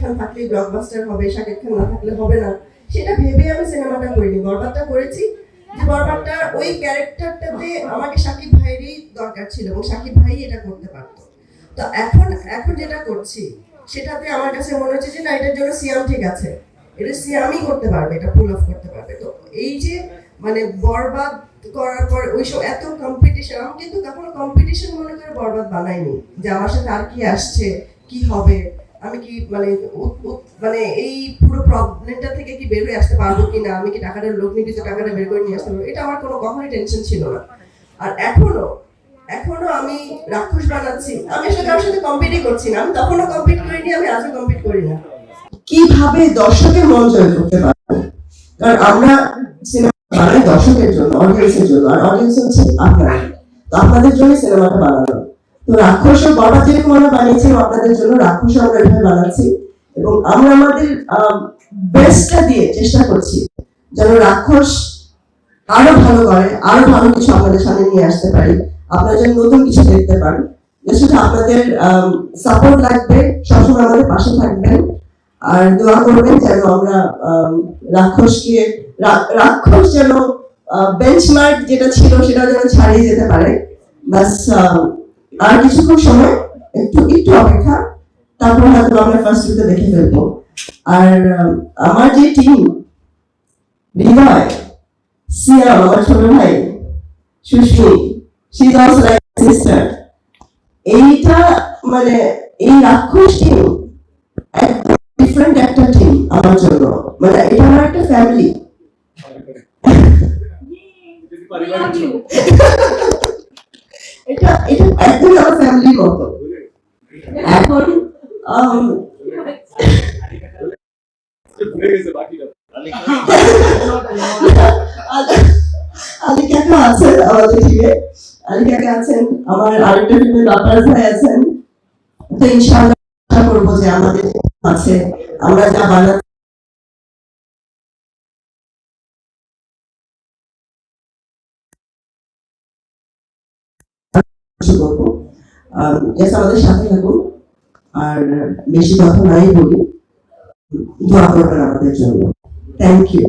খান থাকলেই ব্লকবাস্টার হবে, শাকিব খান না থাকলে হবে না, সেটা ভেবে আমি সিনেমাটা করিনি। বরবাদটা করেছি যে বরবাদটার ওই ক্যারেক্টারটাতে আমাকে শাকিব ভাইয়েরই দরকার ছিল এবং শাকিব ভাই এটা করতে পারতো। তো এখন এখন যেটা করছি সেটাতে আমার কাছে মনে হচ্ছে যে না, এটার জন্য সিয়াম ঠিক আছে, এটা সিয়ামই করতে পারবে, এটা পুল অফ করতে পারবে। তো এই যে মানে বরবাদ করার পর ওইসব এত কম্পিটিশন, আমি কিন্তু কখনো কম্পিটিশন মনে করে বরবাদ বানাইনি যে আমার সাথে আর কি আসছে, কি হবে, আমি কি মানে মানে এই পুরো প্রবলেমটা থেকে কি বের হয়ে আসতে পারবো কিনা, আমি কি টাকাটা লোক নিয়ে টাকাটা বের করে নিয়ে আসতে পারবো, এটা আমার কোনো কখনোই টেনশন ছিল না। আর এখনো এখনো আমি রাক্ষস বানাচ্ছি, আমি আসলে কারোর সাথে কম্পিটই করছি না, আমি তখনও কম্পিট করিনি, আমি আজও কম্পিট করি না। কিভাবে দর্শকের মন জয় করতে পারবো, কারণ আমরা সিনেমা বানাই দর্শকের জন্য, অডিয়েন্সের জন্য, আর অডিয়েন্স হচ্ছে আপনারা, তো আপনাদের জন্য সিনেমাটা বানানো। তো রাক্ষস ও বরবাদ যেরকম আমরা বানিয়েছিলাম আপনাদের জন্য, রাক্ষস আমরা এভাবে বানাচ্ছি এবং আমরা আমাদের বেস্টটা দিয়ে চেষ্টা করছি যেন রাক্ষস আরো ভালো করে, আরো ভালো কিছু আপনাদের সামনে নিয়ে আসতে পারি, আপনারা যেন নতুন কিছু দেখতে পারেন। শুধু আপনাদের সাপোর্ট লাগবে, সবসময় আমাদের পাশে থাকবেন আর দোয়া করবেন যেন আমরা রাক্ষস যেন বেঞ্চমার্ক যেটা ছিল সেটা যেন ছাড়িয়ে যেতে পারে। বাস আর কিছুক্ষণ সময়, একটু একটু অপেক্ষা, তারপর হয়তো আমরা ফার্স্ট লুকে দেখে ফেলবো। আর আমার যে টিম, হৃদয়, সিয়াম আমার ছোট ভাই, Sushmi, she is also like sister, এইটা মানে এই রাক্ষস টিম একদম ডিফারেন্ট একটা টিম আমার জন্য, মানে এটা আমার একটা ফ্যামিলি। এটা এটা একদম আমার ফ্যামিলির মতো। এখন আলী কাকা আছেন আমাদের টিমে, আলী কাকা আছেন, আমার আরেকটা টিমে বাপাস ভাই আছেন। তো ইনশাআল্লাহ আশা করবো যে আমাদের আছে, আমরা যা বানাচ্ছি করবো। আমাদের সাথে থাকুন আর বেশি কথা নাই বলি, দোয়া করবেন আমাদের জন্য। Thank you.